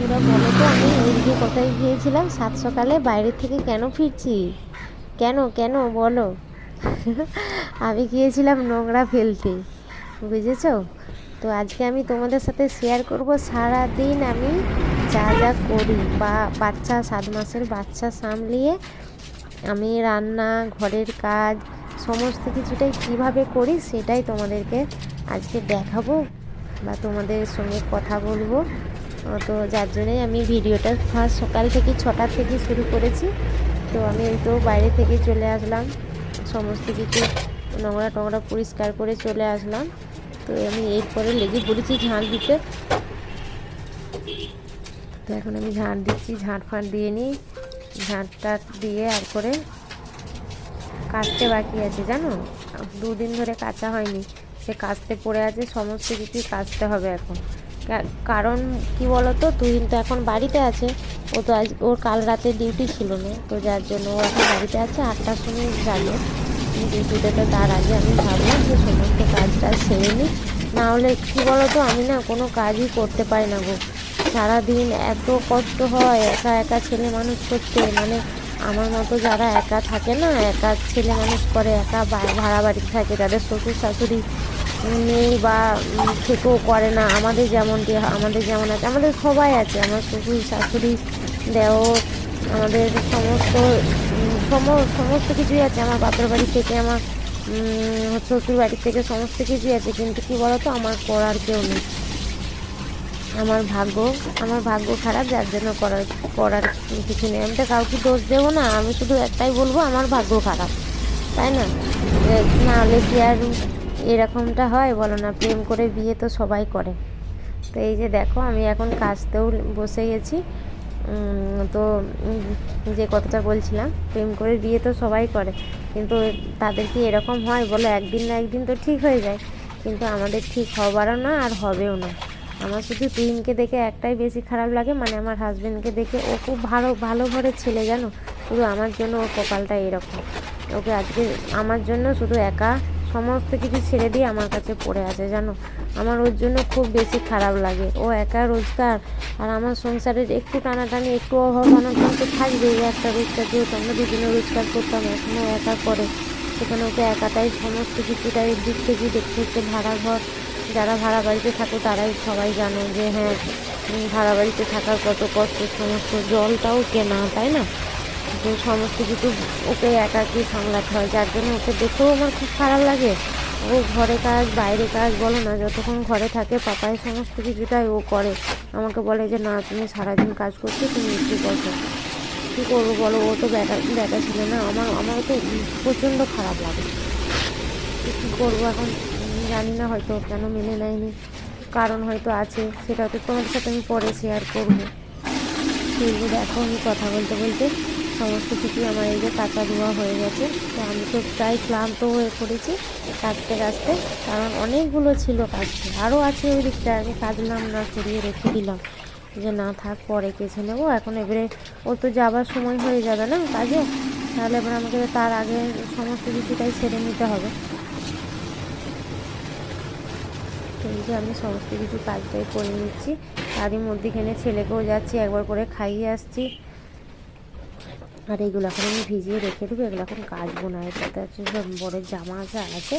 বন্ধুরা বলো তো, আমি আজকে কোথায় গিয়েছিলাম? সাত সকালে বাইরে থেকে কেন ফিরছি? কেন কেন বলো? আমি গিয়েছিলাম নোংরা ফেলতে, বুঝেছো? তো আজকে আমি তোমাদের সাথে শেয়ার করব সারা দিন আমি যা যা করি, বা বাচ্চা 7 মাসের বাচ্চা সামলিয়ে আমি রান্না, ঘরের কাজ, সমস্ত কিছুটাই কিভাবে করি সেটাই তোমাদেরকে আজকে দেখাবো বা তোমাদের সঙ্গে কথা বলবো। তো যার জন্যই আমি ভিডিওটা ফার্স্ট সকাল থেকে 6টা থেকে শুরু করেছি। তো আমি এই তো বাইরে থেকে চলে আসলাম, সমস্ত কিছু নোংরা টোংরা পরিষ্কার করে চলে আসলাম। তো আমি এরপরে লেগে পড়েছি ঝাঁট দিতে। তো এখন আমি ঝাঁট দিচ্ছি, ঝাঁট ফাঁট দিয়ে নিই, ঝাঁটটা দিয়ে আর করে কাচতে বাকি আছে, জানো 2 দিন ধরে কাচা হয়নি, সে কাচতে পড়ে আছে, সমস্ত কিছুই কাচতে হবে এখন। কারণ কি বলো তো, তুহিন তো এখন বাড়িতে আছে, ও তো আজ ওর কাল রাতে ডিউটি ছিল না, তো যার জন্য ও এখন বাড়িতে আছে, 8টার সময় যাবে ডিউটিতে। তো তার আগে আমি ভাবলাম যে সমস্ত কাজটা সেরে নিই, না হলে কী বলো তো, আমি না কোনো কাজই করতে পারি না গো। সারাদিন এত কষ্ট হয় একা একা ছেলে মানুষ করতে, মানে আমার মতো যারা একা থাকে না, একা ছেলে মানুষ করে, একা ভাড়া বাড়িতে থাকে, তাদের শ্বশুর শাশুড়ি নেই বা থেকেও করে না, আমাদের যেমন আছে, আমাদের সবাই আছে, আমার শ্বশুর শাশুড়ি, দেওর, আমাদের সমস্ত কিছুই আছে, আমার বাপের বাড়ি থেকে, আমার শ্বশুর বাড়ি থেকে সমস্ত কিছুই আছে, কিন্তু কী বলতো, আমার করার কেউ নেই। আমার ভাগ্য খারাপ, যার জন্য করার কিছু নেই। আমি তো কাউকে দোষ দেবো না, আমি শুধু একটাই বলবো, আমার ভাগ্য খারাপ, তাই না? না হলে কি আর এরকমটা হয় বলো না? প্রেম করে বিয়ে তো সবাই করে। তো এই যে দেখো, আমি এখন কাজতেও বসে গেছি। তো যে কথাটা বলছিলাম, প্রেম করে বিয়ে তো সবাই করে, কিন্তু তাদের কি এরকম হয় বলো? একদিন না একদিন তো ঠিক হয়ে যায়, কিন্তু আমাদের ঠিক হবারও না আর হবেও না। আমার শুধু তুহিনকে দেখে একটাই বেশি খারাপ লাগে, মানে আমার হাজব্যান্ডকে দেখে, ও খুব ভালো ঘরের ছেলে জানো, শুধু আমার জন্য ওর কপালটা এরকম। ওকে আজকে আমার জন্য শুধু একা সমস্ত কিছু ছেড়ে দিয়ে আমার কাছে পড়ে আছে, জানো। আমার ওর জন্য খুব বেশি খারাপ লাগে। ও একা রোজগার, আর আমার সংসারের একটু টানাটানি, একটু অভাব অনটন তো থাকবেই। একটা রোজগার, যেহেতু আমরা দুজনে রোজগার করতাম, এখনও একা করে, সেখানে ওকে একাটাই সমস্ত কিছুটাই দিক থেকে দেখতে হচ্ছে। ভাড়া ঘর, যারা ভাড়া বাড়িতে থাকো তারাই সবাই জানো যে হ্যাঁ, ভাড়া বাড়িতে থাকার কত কষ্ট, সমস্ত জলটাও কেনা, তাই না? তো সমস্ত কিছু ওকে একাকে সামলাতে হয়, যার জন্য ওকে দেখেও আমার খুব খারাপ লাগে। ও ঘরে কাজ বাইরে কাজ বলো না, যতক্ষণ ঘরে থাকে পাপাই সমস্ত কিছুটাই ও করে। আমাকে বলে যে না, তুমি সারাদিন কাজ করছো, তুমি একটু বসো। কী করবো বলো, ও তো বেটা ছিল না, আমারও তো প্রচণ্ড খারাপ লাগে। কী করবো এখন জানি না, হয়তো কেন মেনে নেয়নি, কারণ হয়তো আছে, সেটা তো তোমাদের সাথে আমি পরে শেয়ার করবো। কিন্তু দেখো, আমি কথা বলতে বলতে সমস্ত কিছুই আমার এই যে কাঁচা ধোয়া হয়ে গেছে। তো আমি তো প্রায় ক্লান্ত হয়ে পড়েছি কাচতে কাচতে, কারণ অনেকগুলো ছিল কাচতে, আরও আছে ওই দিকটা, আমি কাচলাম না, সরিয়ে রেখে দিলাম যে না থাক, পরে কেচে নেবো। এখন এবারে ও তো যাবার সময় হয়ে যাবে না কাজে, তাহলে এবার আমাকে তার আগে সমস্ত কিছুটাই সেরে নিতে হবে। তো এই যে আমি সমস্ত কিছু কাজটাই করে নিচ্ছি, তারই মধ্যেখানে ছেলেকেও যাচ্ছি একবার করে খাইয়ে আসছি। আর এইগুলো এখন আমি ভিজিয়ে রেখে দেবো, এগুলো এখন কাচবো না। এটাতে হচ্ছে সব বড়ের জামা আছে,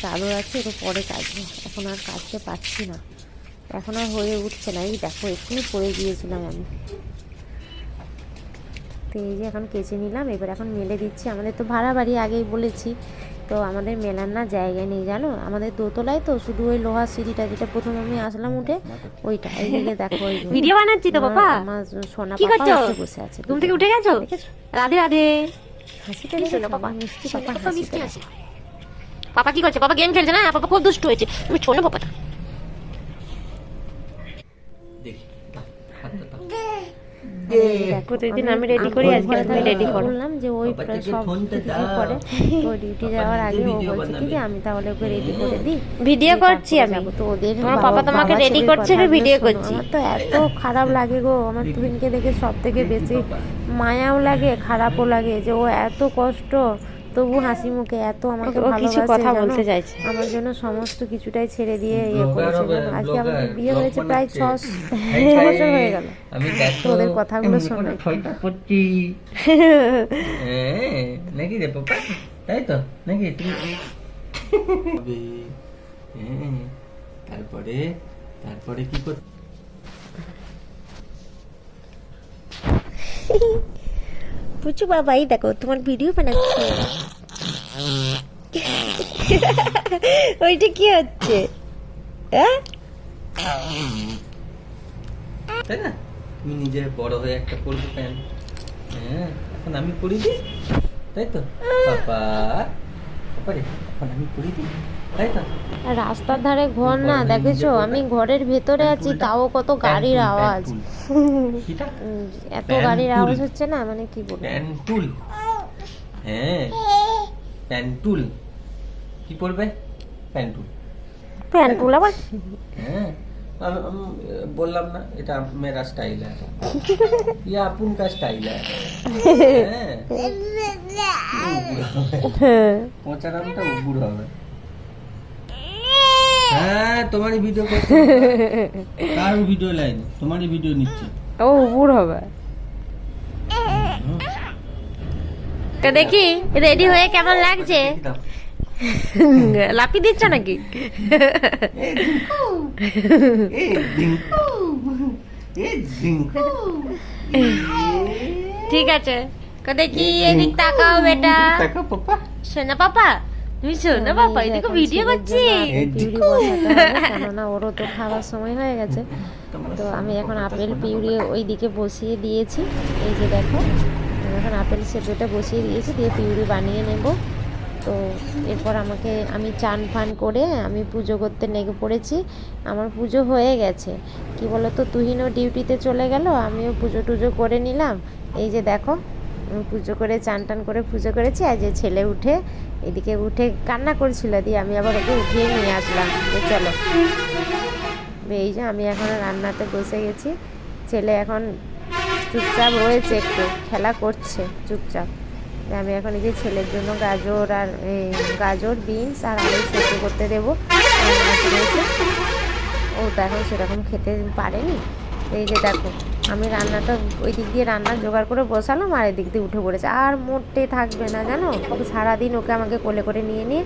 চাদর আছে, এটা পরে কাচবো, এখন আর কাচতে পারছি না, এখন আর হয়ে উঠছে না। এই দেখো, এক্ষুনি পরে গিয়েছিলাম আমি। তো এই যে এখন কেচে নিলাম, এবার এখন মেলে দিচ্ছি। আমাদের তো ভাড়া বাড়ি, আগেই বলেছি, তো আমাদের মেলার না জায়গা নেই জানো, আমাদের দোতলায়, তো শুধু ওই লোহার সিঁড়িটা, যেটা প্রথম আমি আসলাম উঠে, ওইটা। এই যে দেখো, ওই ভিডিও বানাচ্ছি তো বাবা। আমার সোনা কি পাপা করছো? উঠে বসে আছে, ঘুম থেকে উঠে গেছো? রাধে রাধে। হাসিটা কি দেখেছো? শোনো বাবা, মিষ্টি শোনো পাপা বাবা, হাসিটা মিষ্টি আছে। পাপা কি করছে? পাপা গেম খেলছে না? পাপা খুব দুষ্টু হয়েছে, তুমি শোনো পাপাটা। প্রতিদিন আমি রেডি করি, আজকে তুমি রেডি করলাম যে ওই সব কিছু করে, তো ডিউটি যাওয়ার আগে ও বলছে কি যে আমি তাহলে ওকে রেডি করে দিই, ভিডিও করছি আমি। তো ওদের তোমার পাপা তোমাকে রেডি করছে, আমি ভিডিও করছি। আমার তো এত খারাপ লাগে গো, আমার তুহিনকে দেখে সব থেকে বেশি মায়াও লাগে, খারাপও লাগে যে ও এত কষ্ট তবু হাসি মুখে এত আমাকে ও কিছু ভালোবাসে কথা জানো? বলতে চাইছে। আমার জন্য সমস্ত কিছুটাই ছেড়ে দিয়ে ব্লগার করেছে হবে, জানো? আজকে ব্লগার, আমাদের বিয়ে ব্লগ হয়েছে প্রায় বানাচ্ছে। 6 বছর হয়ে গেল। আমি দেখো তোদের কথাগুলো এমনি শোনো করে একটু। ঠয়টা করছি। হ্যাঁ, নাকি রে পাপা, তাই তো নাকি তুমি হবে। হ্যাঁ, তারপরে তারপরে কি কর পুচু বাবা, এই দেখো তোমার ভিডিও বানাচ্ছে। ওইটা কি হচ্ছে? হ্যাঁ, তাই না? তুমি নিজে বড় হয়ে একটা পরবে প্যান্ট। হ্যাঁ, এখন আমি পরি দিই, তাই তো পাপা? পাপা রে, এখন আমি পরি দিই, তাই তো? আর রাস্তার ধারে ঘর না, দেখেছো? আমি ঘরের ভেতরে আছি, তাও কত গাড়ির আওয়াজ। কিটা? এত প্যান্ট গাড়ির তুল। আওয়াজ হচ্ছে না, মানে কি বলবো। প্যান্টুল। হ্যাঁ, প্যান্টুল। কি পরবে? প্যান্টুল। প্যান্টুল আবার? হ্যাঁ, আমি বললাম না, এটা मेरा स्टाइल है, ये अपन का स्टाइल है। পচা নামটা উগুর হবে। হ্যাঁ, তোমারই ভিডিও করছি। কার ভিডিও লাইন? তোমারই ভিডিও নিচ্ছি। ও উপুর হবে। তো দেখি রেডি হয়ে কেমন লাগছে। দেখি দাও। লাপি দিচ্ছ নাকি? এই দিঙ্কু, এই দিঙ্কু, এই দিঙ্কু। ঠিক আছে, তো দেখি এদিক তাকাও বেটা। দেখো পাপা। শোনা পাপা, তুমি শোনো পাপা, এদিকে ভিডিও করছি। পিউরি বসাতে হবে, কেননা ওরও তো খাওয়ার সময় হয়ে গেছে। তো আমি এখন আপেল পিউরি ওই দিকে বসিয়ে দিয়েছি। এই যে দেখো, আমি এখন আপেল সেদ্ধটা বসিয়ে দিয়েছি, দিয়ে পিউরি বানিয়ে নেব। তো এরপর আমি চান ফান করে আমি পুজো করতে লেগে পড়েছি। আমার পুজো হয়ে গেছে। কি বলো তো, তুহিনও ডিউটিতে চলে গেল, আমিও পুজো টুজো করে নিলাম। এই যে দেখো, আমি পুজো করে চান টান করে পুজো করেছি। আর যে ছেলে এদিকে উঠে কান্না করছিল, দিয়ে আমি আবার ওকে উঠিয়ে নিয়ে আসলাম যে চলো। এই যে আমি এখন রান্নাতে বসে গেছি। ছেলে এখন চুপচাপ রয়েছে, একটু খেলা করছে চুপচাপ। আমি এখন এই যে ছেলের জন্য গাজর বিনস আর আলু সেদ্ধ করতে দেবো। ও তো এখন সেরকম খেতে পারেনি। এই যে দেখো, আমি রান্নাটা ওই দিক দিয়ে রান্না জোগাড় করে বসালাম, আর এদিক দিয়ে উঠে পড়েছে। আর মোটে থাকবে না জানো, সারাদিন ওকে আমাকে কোলে করে নিয়ে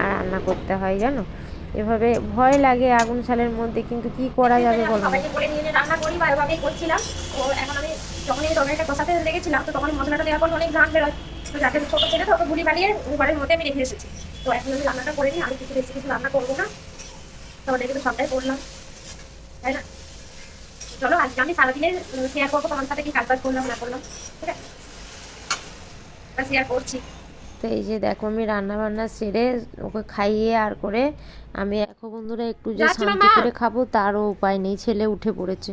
আর রান্না করতে হয় জানো। এভাবে ভয় লাগে আগুন ছালের মধ্যে, কিন্তু কি করা যাবে বলো। সবাইকে করে নিয়ে রান্না করি বা এভাবেই করছিলাম। তো এখন আমি যখন এই তরকারিটা কষাতে লেগেছিলাম, তো তখন মশলাটা দেওয়ার পর অনেক ঘাম বেরোয়। তো যাতে ছোটো ছেলে তো ওকে গুলি বানিয়ে ঘরের মধ্যে আমি রেখে এসেছি। তো এখন আমি রান্নাটা করে নিই, আমি কিছু বেশি কিছু রান্না করবো না। তোমাদের কিন্তু সবটাই করলাম, তাই না? চলো আজকে আমি সারাদিনের শেয়ার করবো তোমার সাথে কি কাজ করলাম না করলাম, ঠিক আছে? শেয়ার করছি। তো এই যে দেখো, আমি রান্না বান্না সেরে ওকে খাইয়ে আর করে আমি এখন বন্ধুরা একটু যে যাচ্ছি শান্তি মামা। করে খাবো তারও উপায় নেই, ছেলে উঠে পড়েছে।